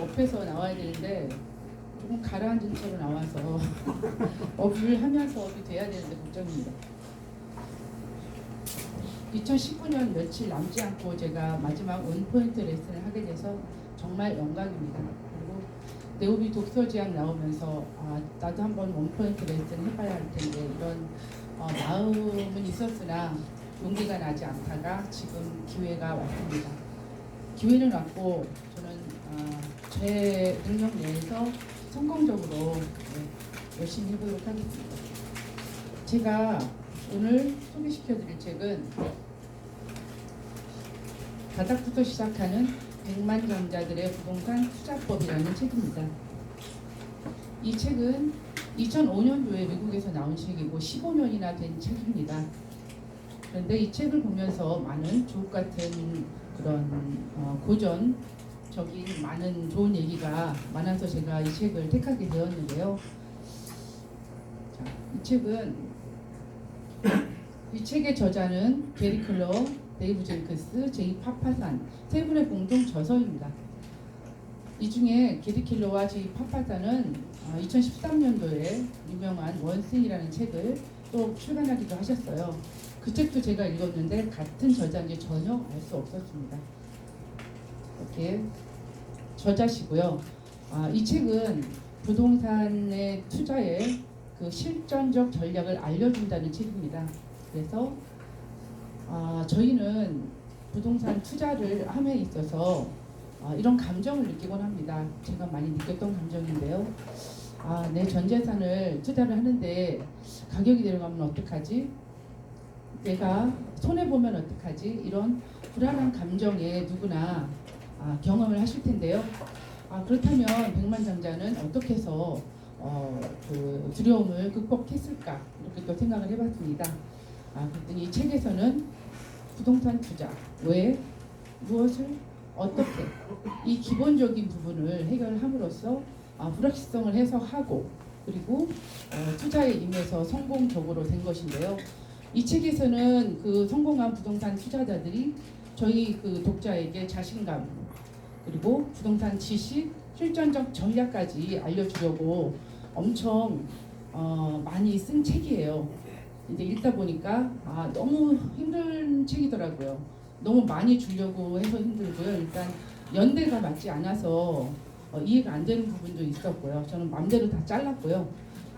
업해서 나와야 되는데 조금 가라앉은 채로 나와서 업을 하면서 업이 돼야 되는데 걱정입니다. 2019년 며칠 남지 않고 제가 마지막 원포인트 레슨을 하게 돼서 정말 영광입니다. 그리고 네오비 독서지학 나오면서 나도 한번 원포인트 레슨 해봐야 할 텐데 이런 마음은 있었으나 용기가 나지 않다가 지금 기회가 왔습니다. 기회는 왔고 저는 제 능력 내에서 성공적으로 열심히 해보도록 하겠습니다. 제가 오늘 소개시켜드릴 책은 바닥부터 시작하는 백만장자들의 부동산 투자법이라는 책입니다. 이 책은 2005년도에 미국에서 나온 책이고 15년이나 된 책입니다. 그런데 이 책을 보면서 많은 주옥 같은 그런 고전적인 많은 좋은 얘기가 많아서 제가 이 책을 택하게 되었는데요. 자, 이 책의 저자는 게리 클러, 데이브 젠크스, 제이 파파산 세 분의 공동 저서입니다. 이 중에 게리 킬러와 제이 파파산은 2013년도에 유명한 원스이라는 책을 또 출간하기도 하셨어요. 그 책도 제가 읽었는데 같은 저자인지 전혀 알 수 없었습니다. 이렇게 저자시고요. 이 책은 부동산의 투자의 그 실전적 전략을 알려준다는 책입니다. 그래서 저희는 부동산 투자를 함에 있어서 이런 감정을 느끼곤 합니다. 제가 많이 느꼈던 감정인데요. 내 전 재산을 투자를 하는데 가격이 내려가면 어떡하지? 내가 손해보면 어떡하지? 이런 불안한 감정에 누구나 경험을 하실 텐데요. 그렇다면 백만장자는 어떻게 해서 그 두려움을 극복했을까? 이렇게 또 생각을 해봤습니다. 그랬더니 이 책에서는 부동산 투자, 왜, 무엇을, 어떻게 이 기본적인 부분을 해결함으로써 불확실성을 해소하고 그리고 투자에 임해서 성공적으로 된 것인데요. 이 책에서는 그 성공한 부동산 투자자들이 저희 그 독자에게 자신감 그리고 부동산 지식, 실전적 전략까지 알려주려고 엄청 많이 쓴 책이에요. 이제 읽다 보니까 너무 힘든 책이더라고요. 너무 많이 주려고 해서 힘들고요. 일단 연대가 맞지 않아서 이해가 안 되는 부분도 있었고요. 저는 마음대로 다 잘랐고요.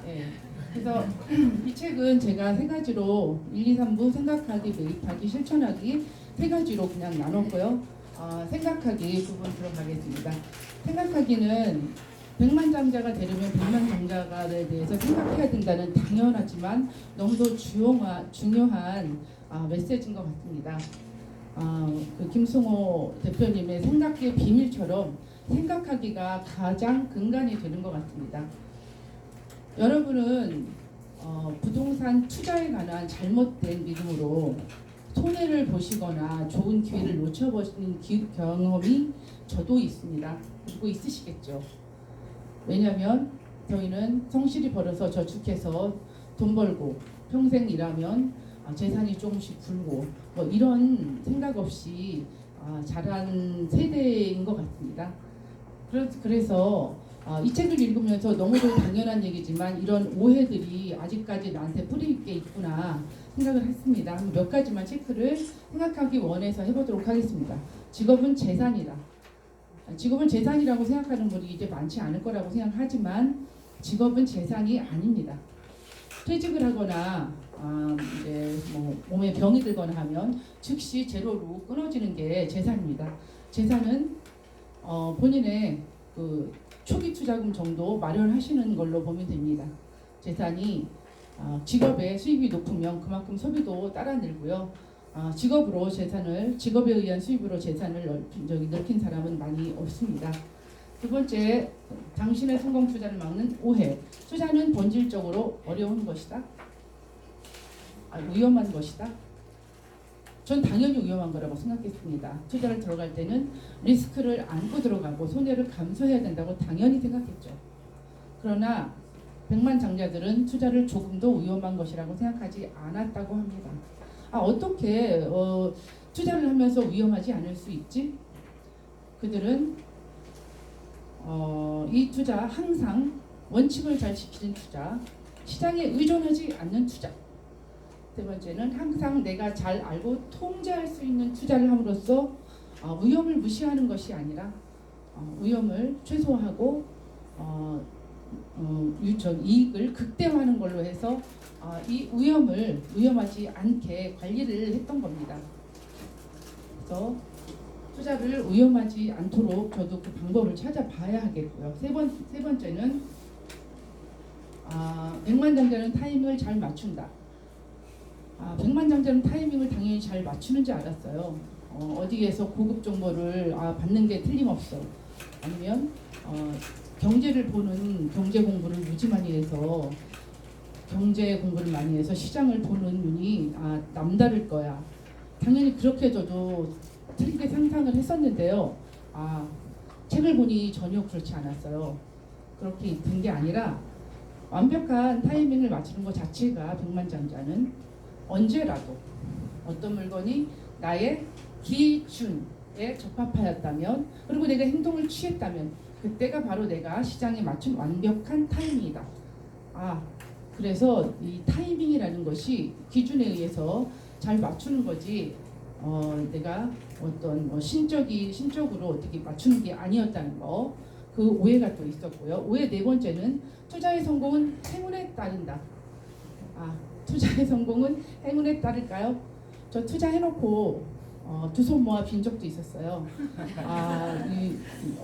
예. 그래서 이 책은 제가 세 가지로 1, 2, 3부 생각하기, 매입하기, 실천하기 세 가지로 그냥 나눴고요. 생각하기 부분 들어가겠습니다. 생각하기는 백만장자가 되려면 백만장자에 대해서 생각해야 된다는 당연하지만 너무도 중요한 메시지인 것 같습니다. 그 김승호 대표님의 생각의 비밀처럼 생각하기가 가장 근간이 되는 것 같습니다. 여러분은 부동산 투자에 관한 잘못된 믿음으로 손해를 보시거나 좋은 기회를 놓쳐보신 경험이 저도 있습니다. 그리고 있으시겠죠. 왜냐하면 저희는 성실히 벌어서 저축해서 돈 벌고 평생 일하면 재산이 조금씩 불고 뭐 이런 생각 없이 자란 세대인 것 같습니다. 그래서 이 책을 읽으면서 너무도 당연한 얘기지만 이런 오해들이 아직까지 나한테 뿌리 있게 있구나 생각을 했습니다. 몇 가지만 체크를 생각하기 원해서 해보도록 하겠습니다. 직업은 재산이다. 직업은 재산이라고 생각하는 분이 이제 많지 않을 거라고 생각하지만 직업은 재산이 아닙니다. 퇴직을 하거나 이제 뭐 몸에 병이 들거나 하면 즉시 제로로 끊어지는 게 재산입니다. 재산은 본인의 그 초기 투자금 정도 마련하시는 걸로 보면 됩니다. 재산이 직업의 수입이 높으면 그만큼 소비도 따라 늘고요. 직업에 의한 수입으로 재산을 넓힌 사람은 많이 없습니다. 두 번째, 당신의 성공 투자를 막는 오해. 투자는 본질적으로 어려운 것이다. 위험한 것이다. 전 당연히 위험한 거라고 생각했습니다. 투자를 들어갈 때는 리스크를 안고 들어가고 손해를 감수해야 된다고 당연히 생각했죠. 그러나 백만장자들은 투자를 조금도 위험한 것이라고 생각하지 않았다고 합니다. 어떻게 투자를 하면서 위험하지 않을 수 있지? 그들은 이 투자 항상 원칙을 잘 지키는 투자, 시장에 의존하지 않는 투자. 세 번째는 항상 내가 잘 알고 통제할 수 있는 투자를 함으로써 위험을 무시하는 것이 아니라 위험을 최소화하고 이익을 극대화하는 걸로 해서 이 위험을 위험하지 않게 관리를 했던 겁니다. 그래서 투자를 위험하지 않도록 저도 그 방법을 찾아봐야 하겠고요. 세 번째는 백만장자는 타이밍을 잘 맞춘다. 백만장자는 타이밍을 당연히 잘 맞추는 줄 알았어요. 어디에서 고급 정보를 받는 게 틀림없어. 아니면 경제를 보는 경제 공부를 무지 많이 해서 경제 공부를 많이 해서 시장을 보는 눈이 남다를 거야. 당연히 그렇게 저도 틀리게 상상을 했었는데요. 책을 보니 전혀 그렇지 않았어요. 그렇게 된 게 아니라 완벽한 타이밍을 맞추는 것 자체가 백만장자는 언제라도 어떤 물건이 나의 기준에 적합하였다면, 그리고 내가 행동을 취했다면 그때가 바로 내가 시장에 맞춘 완벽한 타이밍이다. 그래서 이 타이밍이라는 것이 기준에 의해서 잘 맞추는 거지 내가 어떤 신적으로 어떻게 맞추는 게 아니었다는 거, 그 오해가 또 있었고요. 오해 네 번째는 투자의 성공은 행운에 따른다. 투자의 성공은 행운에 따를까요? 저 투자해놓고 두 손 모아 빈 적도 있었어요.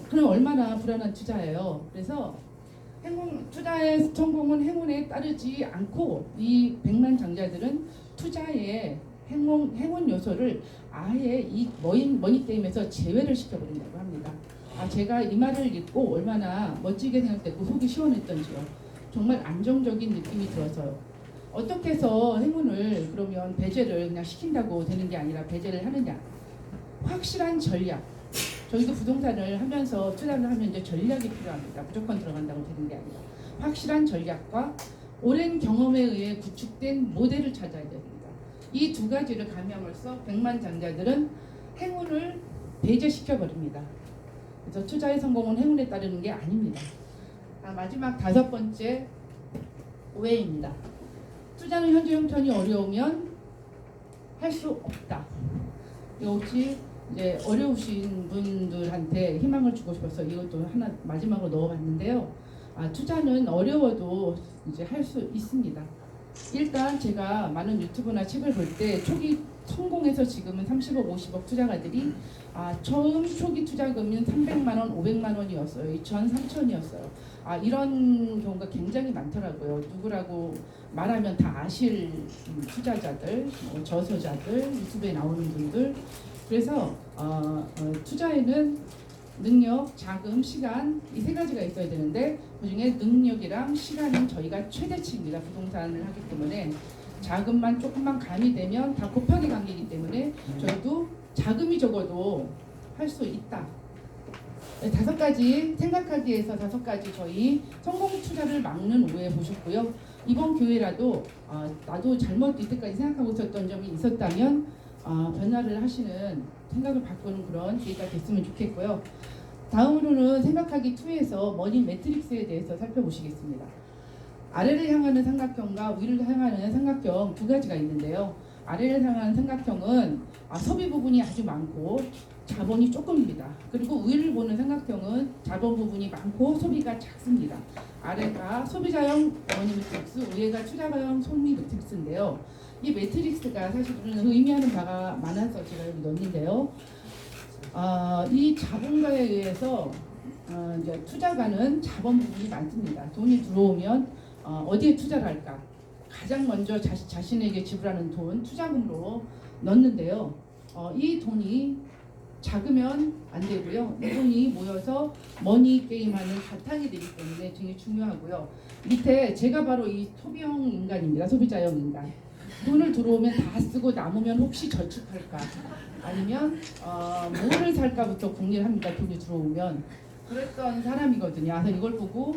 그럼 얼마나 불안한 투자예요. 그래서 투자의 성공은 행운에 따르지 않고, 이 백만장자들은 투자의 행운 요소를 아예 이 머니 게임에서 제외를 시켜버린다고 합니다. 제가 이 말을 읽고 얼마나 멋지게 생각됐고 속이 시원했던지요. 정말 안정적인 느낌이 들어서요. 어떻게 해서 행운을 그러면 배제를 그냥 시킨다고 되는 게 아니라 배제를 하느냐? 확실한 전략. 저희도 부동산을 하면서 투자를 하면 이제 전략이 필요합니다. 무조건 들어간다고 되는 게 아니라 확실한 전략과 오랜 경험에 의해 구축된 모델을 찾아야 됩니다. 이 두 가지를 가미함으로써 백만장자들은 행운을 배제시켜버립니다. 그래서 투자의 성공은 행운에 따르는 게 아닙니다. 마지막 다섯 번째 오해입니다. 투자는 현재 형편이 어려우면 할 수 없다. 혹시 이제 어려우신 분들한테 희망을 주고 싶어서 이것도 하나 마지막으로 넣어봤는데요. 투자는 어려워도 이제 할 수 있습니다. 일단 제가 많은 유튜브나 책을 볼 때 초기 성공해서 지금은 30억, 50억 투자가들이 처음 초기 투자금은 300만 원, 500만 원이었어요. 2천, 3천이었어요. 이런 경우가 굉장히 많더라고요. 누구라고 말하면 다 아실 투자자들, 저서자들, 유튜브에 나오는 분들. 그래서 투자에는 능력, 자금, 시간 이 세 가지가 있어야 되는데, 그중에 능력이랑 시간은 저희가 최대치입니다. 부동산을 하기 때문에 자금만 조금만 가미되면 다 곱하기 관계이기 때문에 저희도 자금이 적어도 할 수 있다. 다섯 가지 생각하기에서 다섯 가지 저희 성공 투자를 막는 오해 보셨고요. 이번 기회라도 나도 잘못 이때까지 생각하고 있었던 점이 있었다면 변화를 하시는, 생각을 바꾸는 그런 기회가 됐으면 좋겠고요. 다음으로는 생각하기 2에서 머니 매트릭스에 대해서 살펴보시겠습니다. 아래를 향하는 삼각형과 위를 향하는 삼각형 두 가지가 있는데요. 아래를 향하는 삼각형은 소비 부분이 아주 많고 자본이 조금입니다. 그리고 위를 보는 삼각형은 자본 부분이 많고 소비가 작습니다. 아래가 소비자형 머니 매트릭스, 위에가 투자가형 소비 매트릭스인데요. 이 매트릭스가 사실은 의미하는 바가 많아서 제가 여기 넣었는데요. 이 자본가에 의해서 이제 투자가는 자본 부분이 많습니다. 돈이 들어오면 어디에 투자를 할까? 가장 먼저 자신에게 지불하는 돈, 투자금으로 넣는데요. 이 돈이 작으면 안 되고요. 이 돈이 모여서 머니 게임하는 바탕이 되기 때문에 되게 중요하고요. 밑에 제가 바로 이 소비형 인간입니다. 소비자형 인간. 돈을 들어오면 다 쓰고 남으면 혹시 저축할까? 아니면 뭐를 살까부터 궁리를 합니다. 돈이 들어오면. 그랬던 사람이거든요. 그래서 이걸 보고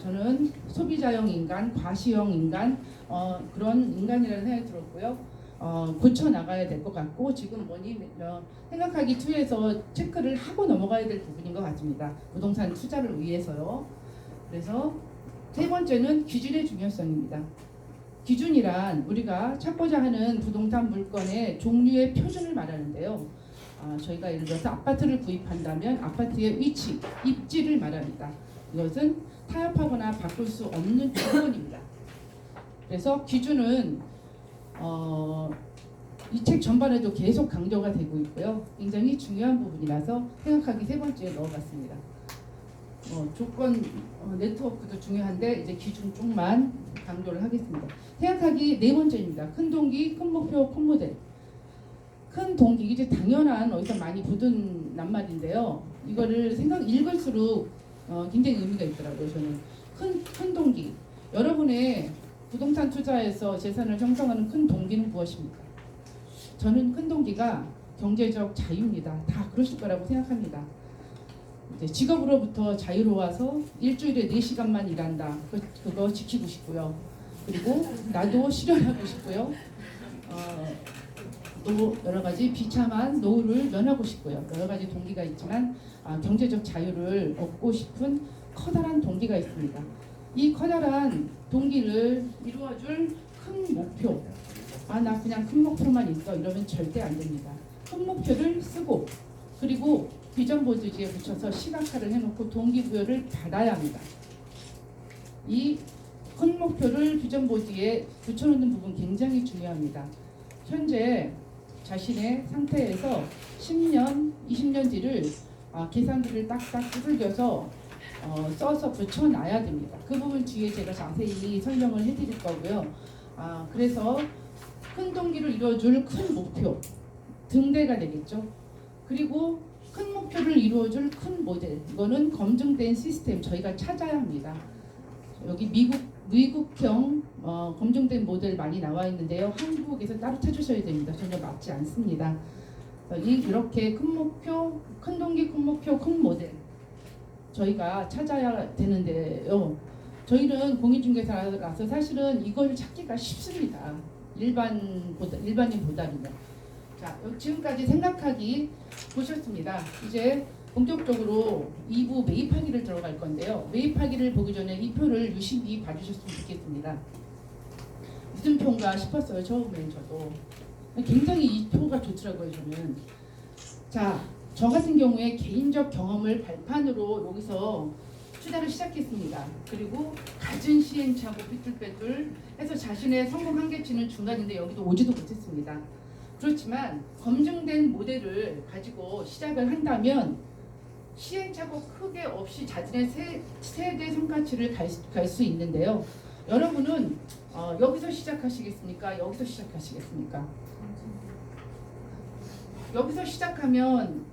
저는 소비자형 인간, 과시형 인간 그런 인간이라는 생각이 들었고요. 고쳐 나가야 될 것 같고 지금 생각하기 2에서 체크를 하고 넘어가야 될 부분인 것 같습니다. 부동산 투자를 위해서요. 그래서 세 번째는 기준의 중요성입니다. 기준이란 우리가 찾고자 하는 부동산 물건의 종류의 표준을 말하는데요. 저희가 예를 들어서 아파트를 구입한다면 아파트의 위치, 입지를 말합니다. 이것은 타협하거나 바꿀 수 없는 조건입니다. 그래서 기준은 이 책 전반에도 계속 강조가 되고 있고요. 굉장히 중요한 부분이라서 생각하기 세 번째에 넣어봤습니다. 조건 네트워크도 중요한데 이제 기준 쪽만 강조를 하겠습니다. 생각하기 네 번째입니다. 큰 동기, 큰 목표, 큰 모델. 큰 동기 이제 당연한 어디서 많이 보던 낱말인데요. 이거를 읽을수록 굉장히 의미가 있더라고요. 저는 큰 동기. 여러분의 부동산 투자에서 재산을 형성하는 큰 동기는 무엇입니까? 저는 큰 동기가 경제적 자유입니다. 다 그러실 거라고 생각합니다. 이제 직업으로부터 자유로워서 일주일에 4시간만 일한다. 그거 지키고 싶고요. 그리고 나도 실현하고 싶고요. 또 여러 가지 비참한 노후를 면하고 싶고요. 여러 가지 동기가 있지만 경제적 자유를 얻고 싶은 커다란 동기가 있습니다. 이 커다란 동기를 이루어줄 큰 목표. 나 그냥 큰 목표만 있어 이러면 절대 안 됩니다. 큰 목표를 쓰고 그리고 비전 보드지에 붙여서 시각화를 해놓고 동기부여를 받아야 합니다. 이 큰 목표를 비전 보드에 붙여놓는 부분 굉장히 중요합니다. 현재 자신의 상태에서 10년, 20년 뒤를 계산기를 딱딱 두들겨서 써서 붙여놔야 됩니다. 그 부분 뒤에 제가 자세히 설명을 해드릴 거고요. 그래서 큰 동기를 이루어줄 큰 목표, 등대가 되겠죠. 그리고 큰 목표를 이루어줄 큰 모델, 이거는 검증된 시스템 저희가 찾아야 합니다. 여기 미국형 검증된 모델 많이 나와 있는데요. 한국에서 따로 찾으셔야 됩니다. 전혀 맞지 않습니다. 이렇게 큰 목표, 큰 동기, 큰 목표, 큰 모델 저희가 찾아야 되는데요. 저희는 공인중개사라서 사실은 이걸 찾기가 쉽습니다. 일반인보다는요. 자, 지금까지 생각하기 보셨습니다. 이제 본격적으로 2부 매입하기를 들어갈 건데요. 매입하기를 보기 전에 이 표를 유심히 봐주셨으면 좋겠습니다. 무슨 표인가 싶었어요. 처음엔 저도. 굉장히 이 표가 좋더라고요. 저는. 자, 저 같은 경우에 개인적 경험을 발판으로 여기서 투자를 시작했습니다. 그리고 갖은 시행착오 삐뚤빼뚤 해서 자신의 성공 한계치는 중간인데 여기도 오지도 못했습니다. 그렇지만 검증된 모델을 가지고 시작을 한다면 시행착오 크게 없이 자신의 세대 성과치를 갈 수 있는데요. 여러분은 여기서 시작하시겠습니까? 여기서 시작하시겠습니까? 여기서 시작하면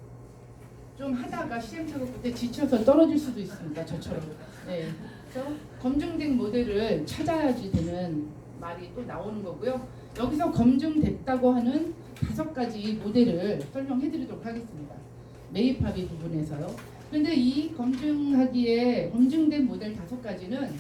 좀 하다가 시행착오 그때 지쳐서 떨어질 수도 있습니다. 저처럼. 네. 그래서 검증된 모델을 찾아야지 되는 말이 또 나오는 거고요. 여기서 검증됐다고 하는 5가지 모델을 설명해 드리도록 하겠습니다. 매입합의 부분에서요. 그런데 이 검증된 모델 5가지는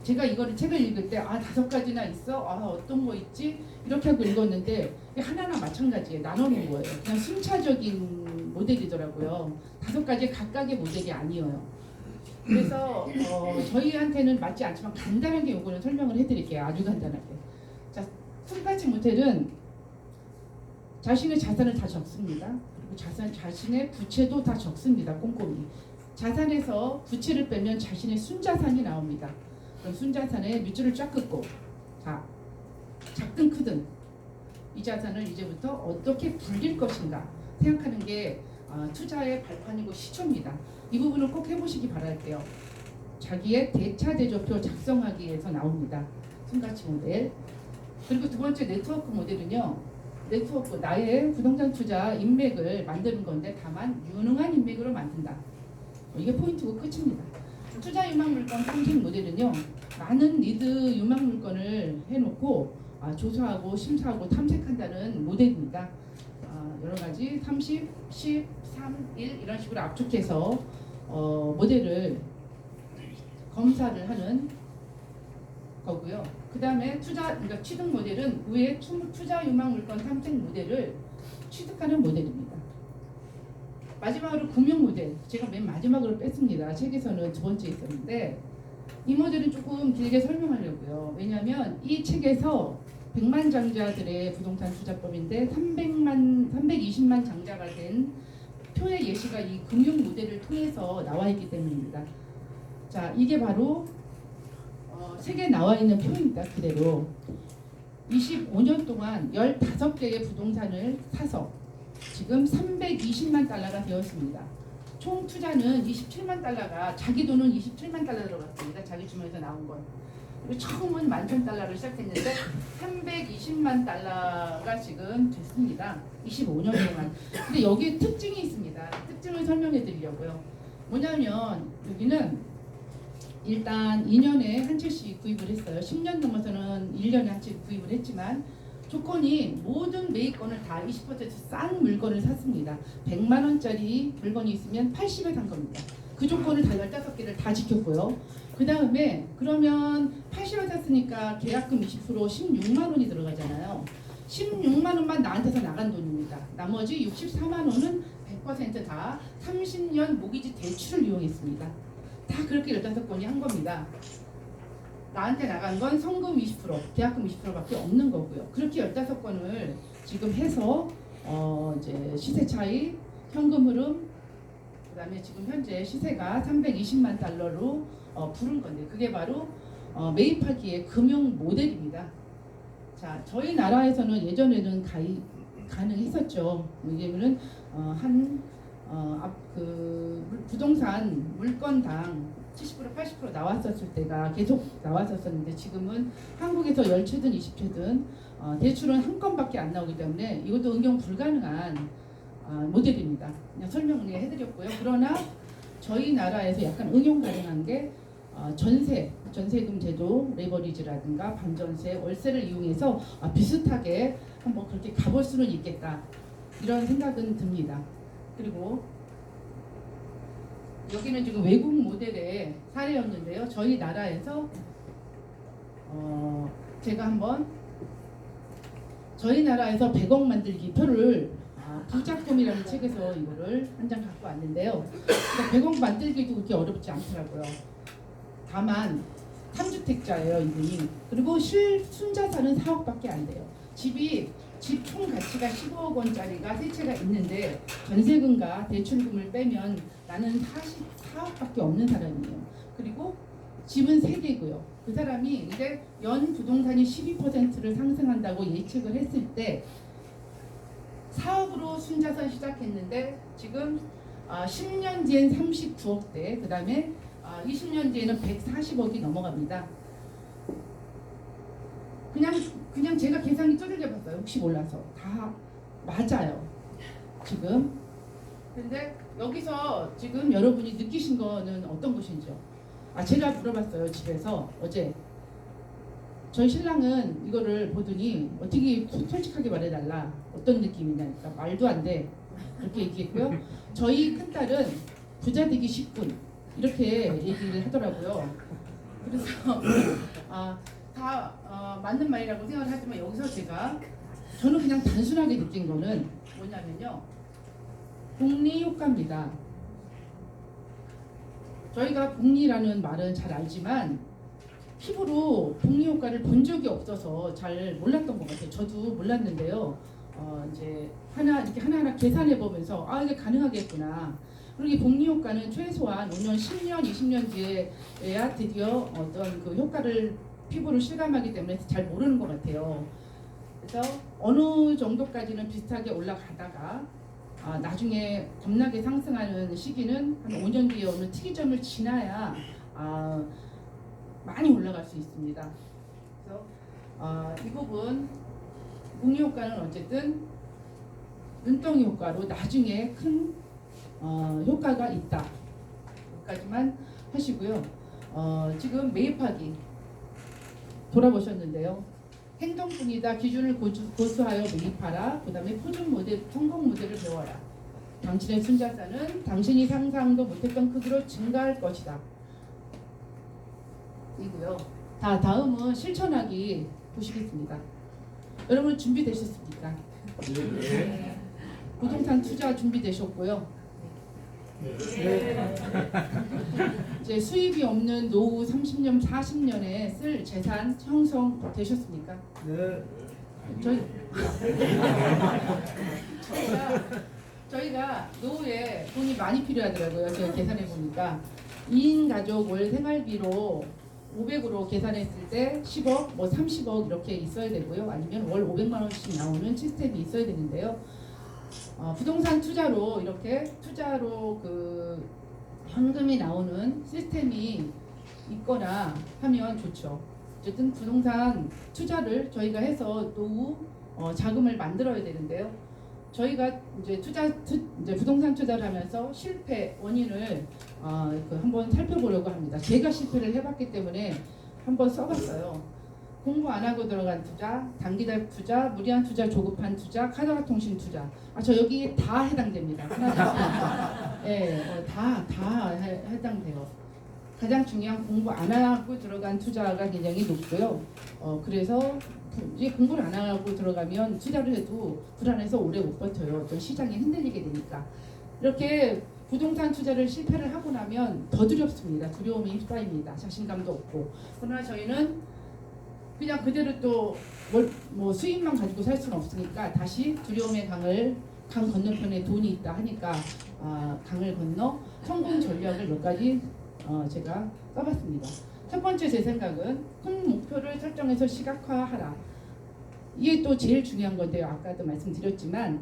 제가 이거를 책을 읽을 때 5가지나 있어? 어떤 거 있지? 이렇게 하고 읽었는데 하나나 마찬가지에 나눠놓은 거예요. 그냥 순차적인 모델이더라고요. 5가지 각각의 모델이 아니에요. 그래서 저희한테는 맞지 않지만 간단하게 요거는 설명을 해드릴게요. 아주 간단하게. 자, 손가치 모델은 자신의 자산을 다 적습니다. 그리고 자신의 부채도 다 적습니다. 꼼꼼히. 자산에서 부채를 빼면 자신의 순자산이 나옵니다. 그럼 순자산에 밑줄을 쫙 긋고 자, 작든 크든 이 자산을 이제부터 어떻게 불릴 것인가 생각하는 게 투자의 발판이고 시초입니다. 이 부분을 꼭 해보시기 바랄게요. 자기의 대차대조표 작성하기에서 나옵니다. 손가치 모델. 그리고 두 번째 네트워크 모델은요. 네트워크, 나의 부동산 투자 인맥을 만드는 건데 다만 유능한 인맥으로 만든다. 이게 포인트고 끝입니다. 투자 유망 물건 탐색 모델은요. 많은 리드 유망 물건을 해놓고 조사하고 심사하고 탐색한다는 모델입니다. 여러 가지 30, 10, 3, 1 이런 식으로 압축해서 모델을 검사를 하는 거고요. 그 다음에 그러니까 취득 모델은 위에 투자 유망 물건 탐색 모델을 취득하는 모델입니다. 마지막으로 금융 모델, 제가 맨 마지막으로 뺐습니다. 책에서는 두 번째 있었는데 이 모델은 조금 길게 설명하려고요. 왜냐하면 이 책에서 100만 장자들의 부동산 투자법인데 320만 장자가 된 표의 예시가 이 금융 모델을 통해서 나와 있기 때문입니다. 자, 이게 바로 책에 나와 있는 표입니다. 그대로 25년 동안 15개의 부동산을 사서 지금 320만 달러가 되었습니다. 총 투자는 27만 달러가 자기 돈은 27만 달러 들어갔습니다. 자기 주머니에서 나온 건. 그리고 처음은 11,000달러를 시작했는데 320만 달러가 지금 됐습니다. 25년 동안. 근데 여기에 특징이 있습니다. 특징을 설명해 드리려고요. 뭐냐면 여기는 일단 2년에 한 채씩 구입을 했어요. 10년 넘어서는 1년에 한 채 구입을 했지만 조건이 모든 매입권을 다 20%싼 물건을 샀습니다. 100만 원짜리 물건이 있으면 80에 산 겁니다. 그 조건을 다 15개를 다 지켰고요. 그 다음에 그러면 80에 샀으니까 계약금 20% 16만 원이 들어가잖아요. 16만 원만 나한테서 나간 돈입니다. 나머지 64만 원은 100%다 30년 모기지 대출을 이용했습니다. 다 그렇게 15건이 한 겁니다. 나한테 나간 건 성금 20%, 계약금 20%밖에 없는 거고요. 그렇게 15건을 지금 해서 이제 시세 차이, 현금 흐름, 그다음에 지금 현재 시세가 320만 달러로 부른 건데 그게 바로 매입하기의 금융 모델입니다. 자, 저희 나라에서는 예전에는 가능했었죠. 왜냐면은 부동산 물건당 70% 80% 나왔었을 때가 계속 나왔었는데 지금은 한국에서 10채든 20채든 대출은 한 건밖에 안 나오기 때문에 이것도 응용 불가능한 모델입니다. 그냥 설명을 해드렸고요. 그러나 저희 나라에서 약간 응용 가능한 게 전세금 제도, 레버리지라든가 반전세, 월세를 이용해서 비슷하게 한번 그렇게 가볼 수는 있겠다. 이런 생각은 듭니다. 그리고 여기는 지금 외국 모델의 사례였는데요. 저희 나라에서 제가 한번 저희 나라에서 100억 만들기 표를 부작품이라는 책에서 이거를 한 장 갖고 왔는데요. 그러니까 100억 만들기도 그렇게 어렵지 않더라고요. 다만 3주택자예요 이분이. 그리고 순자산은 4억밖에 안 돼요. 집 총 가치가 15억 원짜리가 세 채가 있는데 전세금과 대출금을 빼면 나는 44억밖에 없는 사람이에요. 그리고 집은 3개고요. 그 사람이 이제 연 부동산이 12%를 상승한다고 예측을 했을 때 4억으로 순자산 시작했는데 지금 10년 뒤엔 39억대, 그 다음에 20년 뒤에는 140억이 넘어갑니다. 그냥 제가 계산이 쪼들려 봤어요. 혹시 몰라서. 다 맞아요. 지금. 근데 여기서 지금 여러분이 느끼신 거는 어떤 것인지요? 제가 물어봤어요. 집에서 어제. 저희 신랑은 이거를 보더니 어떻게 솔직하게 말해달라. 어떤 느낌이냐니까 말도 안 돼. 그렇게 얘기했고요. 저희 큰딸은 부자 되기 10분 이렇게 얘기를 하더라고요. 그래서 다 맞는 말이라고 생각을 하지만 여기서 저는 그냥 단순하게 느낀 거는 뭐냐면요. 복리 효과입니다. 저희가 복리라는 말은 잘 알지만 피부로 복리 효과를 본 적이 없어서 잘 몰랐던 것 같아요. 저도 몰랐는데요. 이제 이렇게 하나하나 계산해 보면서 이게 가능하겠구나. 그리고 이 복리 효과는 최소한 5년, 10년, 20년 뒤에야 드디어 어떤 그 효과를 피부로 실감하기 때문에 잘 모르는 것 같아요. 그래서 어느 정도까지는 비슷하게 올라가다가 나중에 겁나게 상승하는 시기는 한 5년 뒤에 어느 특이점을 지나야 많이 올라갈 수 있습니다. 그래서 이 부분 복리 효과는 어쨌든 눈덩이 효과로 나중에 큰 효과가 있다. 여기까지만 하시고요. 지금 매입하기 돌아보셨는데요. 행동뿐이다. 기준을 고수하여 매입하라. 그 다음에 표준 모델, 성공 모델을 배워라. 당신의 순자산은 당신이 상상도 못했던 크기로 증가할 것이다. 이고요. 다음은 실천하기 보시겠습니다. 여러분 준비되셨습니까? 네. 부동산 투자 준비되셨고요. 이제 수입이 없는 노후 30년, 40년에 쓸 재산 형성되셨습니까? 네. 저희가 노후에 돈이 많이 필요하더라고요. 제가 계산해 보니까 2인 가족 월 생활비로 500으로 계산했을 때 10억, 뭐 30억 이렇게 있어야 되고요. 아니면 월 500만 원씩 나오는 시스템이 있어야 되는데요. 부동산 투자로 이렇게 투자로 그 현금이 나오는 시스템이 있거나 하면 좋죠. 어쨌든 부동산 투자를 저희가 해서 노후 자금을 만들어야 되는데요. 저희가 이제 이제 부동산 투자를 하면서 실패 원인을 한번 살펴보려고 합니다. 제가 실패를 해봤기 때문에 한번 써봤어요. 공부 안 하고 들어간 투자, 단기적 투자, 무리한 투자, 조급한 투자, 카드화 통신 투자. 저 여기 다 해당됩니다. 다 해당돼요. 가장 중요한 공부 안 하고 들어간 투자가 굉장히 높고요. 그래서 이제 공부를 안 하고 들어가면 투자를 해도 불안해서 오래 못 버텨요. 또 시장이 흔들리게 되니까. 이렇게 부동산 투자를 실패를 하고 나면 더 두렵습니다. 두려움이 휩싸입니다. 자신감도 없고. 그러나 저희는 그냥 그대로 또 뭐 수입만 가지고 살 수는 없으니까 다시 두려움의 강 건너편에 돈이 있다 하니까 강을 건너 성공 전략을 몇 가지 제가 써봤습니다. 첫 번째 제 생각은 큰 목표를 설정해서 시각화하라. 이게 또 제일 중요한 건데요. 아까도 말씀드렸지만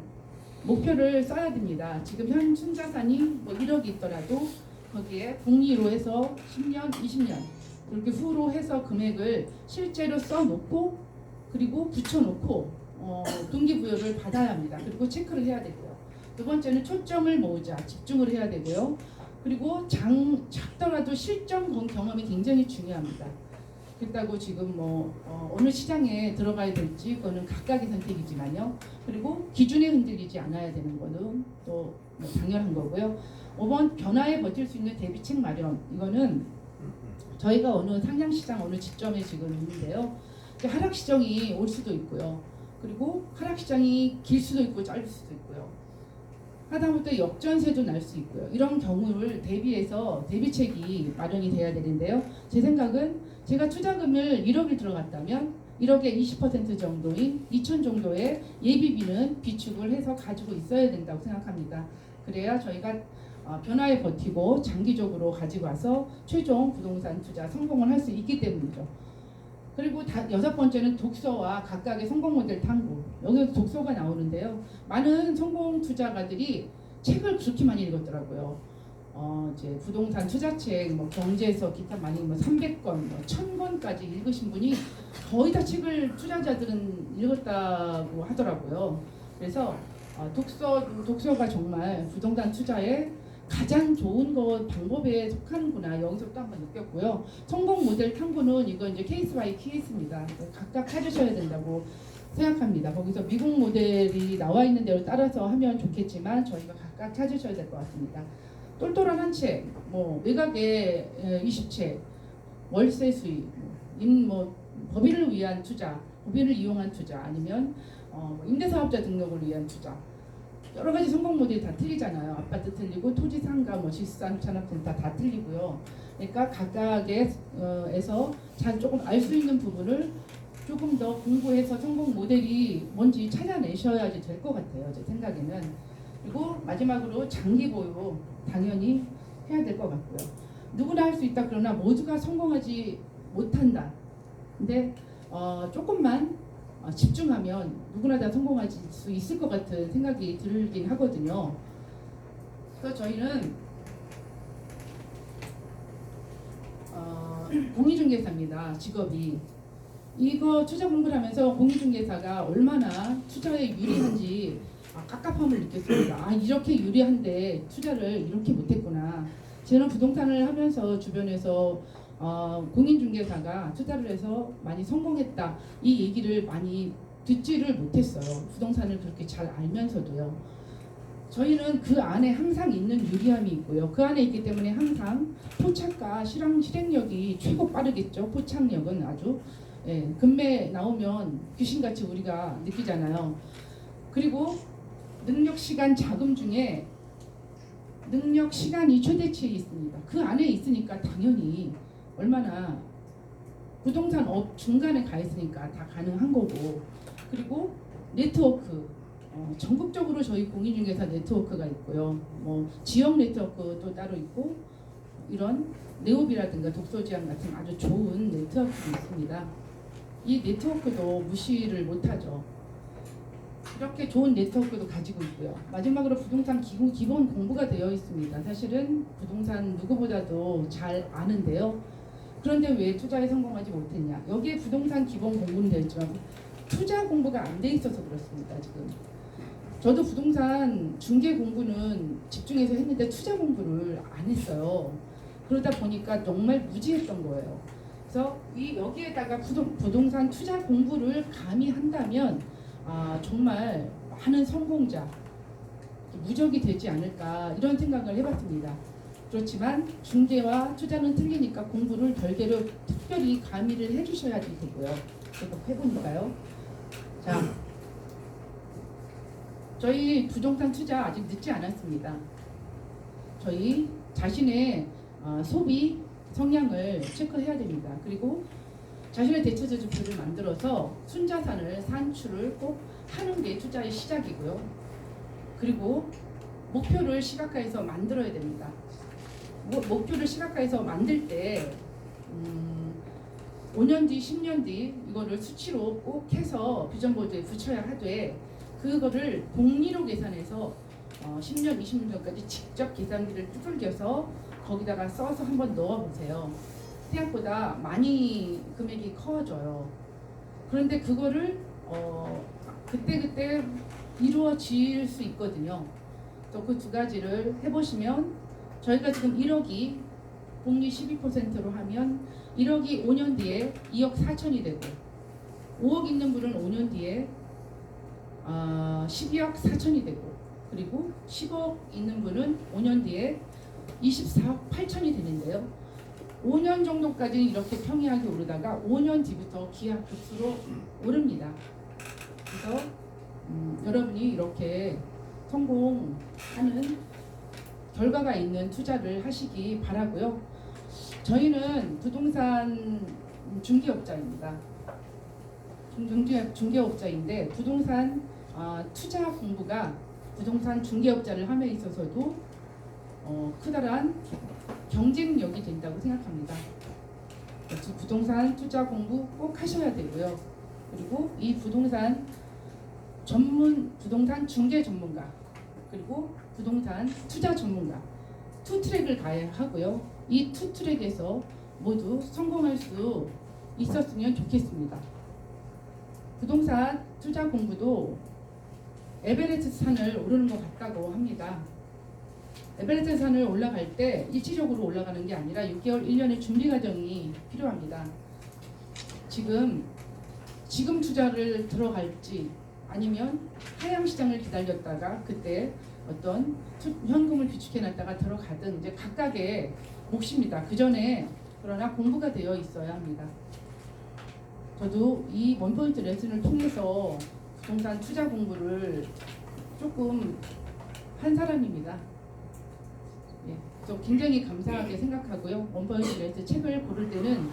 목표를 써야 됩니다. 지금 현 순자산이 뭐 1억이 있더라도 거기에 복리로 해서 10년, 20년 그렇게 후로 해서 금액을 실제로 써놓고 그리고 붙여놓고 동기부여를 받아야 합니다. 그리고 체크를 해야 되고요. 두 번째는 초점을 모으자, 집중을 해야 되고요. 그리고 작더라도 실전 경험이 굉장히 중요합니다. 그렇다고 지금 어느 시장에 들어가야 될지 그거는 각각의 선택이지만요. 그리고 기준에 흔들리지 않아야 되는 거는 또 당연한 거고요. 5번 변화에 버틸 수 있는 대비책 마련. 이거는 저희가 어느 상향시장 어느 지점에 지금 있는데요. 하락시장이 올 수도 있고요. 그리고 하락시장이 길 수도 있고 짧을 수도 있고요. 하다못해 역전세도 날 수 있고요. 이런 경우를 대비해서 대비책이 마련이 돼야 되는데요. 제 생각은 제가 투자금을 1억이 들어갔다면 1억의 20% 정도인 2천 정도의 예비비는 비축을 해서 가지고 있어야 된다고 생각합니다. 그래야 저희가 변화에 버티고 장기적으로 가지고 와서 최종 부동산 투자 성공을 할 수 있기 때문이죠. 그리고 여섯 번째는 독서와 각각의 성공 모델 탐구. 여기서 독서가 나오는데요. 많은 성공 투자가들이 책을 그렇게 많이 읽었더라고요. 이제 부동산 투자책, 경제서 기타 많이 300권, 1000권까지 읽으신 분이 거의 다 책을 투자자들은 읽었다고 하더라고요. 그래서 독서가 정말 부동산 투자에 가장 좋은 방법에 속하는구나. 여기서 또 한번 느꼈고요. 성공 모델 탐구는 이거 이제 케이스 바이 케이스입니다. 각각 찾으셔야 된다고 생각합니다. 거기서 미국 모델이 나와 있는 대로 따라서 하면 좋겠지만 저희가 각각 찾으셔야 될 것 같습니다. 똘똘한 한 책, 외곽의 20책, 월세 수익, 법인을 위한 투자, 법인을 이용한 투자, 아니면 임대사업자 등록을 위한 투자. 여러 가지 성공 모델이 다 틀리잖아요. 아파트 틀리고 토지 상가, 실산 산업 등 다 틀리고요. 그러니까 각각에서 잘 조금 알 수 있는 부분을 조금 더 공부해서 성공 모델이 뭔지 찾아내셔야지 될 것 같아요. 제 생각에는. 그리고 마지막으로 장기 보유 당연히 해야 될 것 같고요. 누구나 할 수 있다 그러나 모두가 성공하지 못한다. 근데 조금만 집중하면 누구나 다 성공할 수 있을 것 같은 생각이 들긴 하거든요. 그래서 저희는 공인중개사입니다. 직업이. 이거 투자 공부를 하면서 공인중개사가 얼마나 투자에 유리한지 깝깝함을 느꼈습니다. 이렇게 유리한데 투자를 이렇게 못했구나. 저는 부동산을 하면서 주변에서 공인중개사가 투자를 해서 많이 성공했다 이 얘기를 많이 듣지를 못했어요. 부동산을 그렇게 잘 알면서도요. 저희는 그 안에 항상 있는 유리함이 있고요. 그 안에 있기 때문에 항상 포착과 실행력이 최고 빠르겠죠. 포착력은 아주 금매 나오면 귀신같이 우리가 느끼잖아요. 그리고 능력, 시간, 자금 중에 능력, 시간이 최대치에 있습니다. 그 안에 있으니까 당연히 얼마나 부동산 업 중간에 가 있으니까 다 가능한 거고, 그리고 네트워크, 전국적으로 저희 공인중개사 네트워크가 있고요. 뭐 지역 네트워크도 따로 있고, 이런 네오비라든가 독서지향 같은 아주 좋은 네트워크도 있습니다. 이 네트워크도 무시를 못하죠. 이렇게 좋은 네트워크도 가지고 있고요. 마지막으로 부동산 기본 공부가 되어 있습니다. 사실은 부동산 누구보다도 잘 아는데요. 그런데 왜 투자에 성공하지 못했냐? 여기에 부동산 기본 공부는 되어 있지만 투자 공부가 안 돼 있어서 그렇습니다. 지금 저도 부동산 중개 공부는 집중해서 했는데 투자 공부를 안 했어요. 그러다 보니까 정말 무지했던 거예요. 그래서 여기에다가 부동산 투자 공부를 감히 한다면 정말 많은 성공자, 무적이 되지 않을까 이런 생각을 해봤습니다. 그렇지만 중개와 투자는 틀리니까 공부를 별개로 특별히 가미를 해주셔야 되고요. 그래서 해보니까요. 자, 저희 부동산 투자 아직 늦지 않았습니다. 저희 자신의 소비 성향을 체크해야 됩니다. 그리고 자신의 대처제 지표를 만들어서 순자산을 산출을 꼭 하는 게 투자의 시작이고요. 그리고 목표를 시각화해서 만들어야 됩니다. 목표를 시각화해서 만들 때 5년 뒤, 10년 뒤 이거를 수치로 꼭 해서 비전보드에 붙여야 하되, 그거를 복리로 계산해서 10년, 20년 전까지 직접 계산기를 두들겨서 거기다가 써서 한번 넣어보세요. 생각보다 많이 금액이 커져요. 그런데 그거를 그때그때 이루어질 수 있거든요. 또 그 두 가지를 해보시면, 저희가 지금 1억이 복리 12%로 하면 1억이 5년 뒤에 2억 4천이 되고, 5억 있는 분은 5년 뒤에 12억 4천이 되고, 그리고 10억 있는 분은 5년 뒤에 24억 8천이 되는데요. 5년 정도까지는 이렇게 평이하게 오르다가 5년 뒤부터 기하급수로 오릅니다. 그래서 여러분이 이렇게 성공하는 결과가 있는 투자를 하시기 바라고요. 저희는 부동산 중개업자입니다. 중개업자인데 부동산 투자 공부가 부동산 중개업자를 함에 있어서도 크다란 경쟁력이 된다고 생각합니다. 부동산 투자 공부 꼭 하셔야 되고요. 그리고 이 부동산 중개 전문가, 그리고 부동산 투자 전문가 투 트랙을 가야 하고요. 이 투 트랙에서 모두 성공할 수 있었으면 좋겠습니다. 부동산 투자 공부도 에베레스트 산을 오르는 것 같다고 합니다. 에베레스트 산을 올라갈 때 일시적으로 올라가는 게 아니라 6개월, 1년의 준비 과정이 필요합니다. 지금 투자를 들어갈지, 아니면 하향시장을 기다렸다가 그때 어떤 현금을 비축해놨다가 들어가든 이제 각각의 몫입니다. 그 전에 그러나 공부가 되어 있어야 합니다. 저도 이 원포인트 레슨을 통해서 부동산 투자 공부를 조금 한 사람입니다. 그래서 굉장히 감사하게 생각하고요. 원포인트 레슨 책을 고를 때는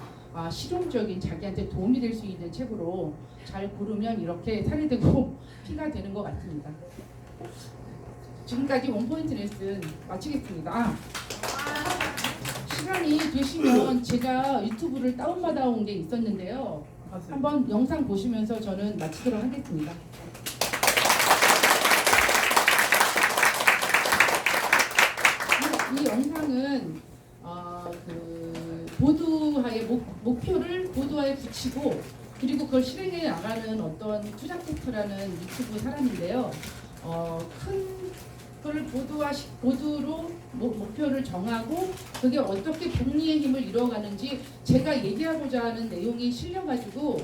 실용적인, 자기한테 도움이 될 수 있는 책으로 잘 고르면 이렇게 살이 되고 피가 되는 것 같습니다. 지금까지 원포인트 레슨 마치겠습니다. 시간이 되시면 제가 유튜브를 다운받아 온 게 있었는데요. 한번 영상 보시면서 저는 마치도록 하겠습니다. 이 영상은 보드화의 목표를 보드화에 붙이고, 그리고 그걸 실행해 나가는 어떤 투자캐스터라는 유튜브 사람인데요. 큰 그걸 보드로 목표를 정하고 그게 어떻게 복리의 힘을 이루어가는지 제가 얘기하고자 하는 내용이 실려가지고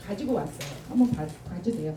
가지고 왔어요. 한번 봐주세요.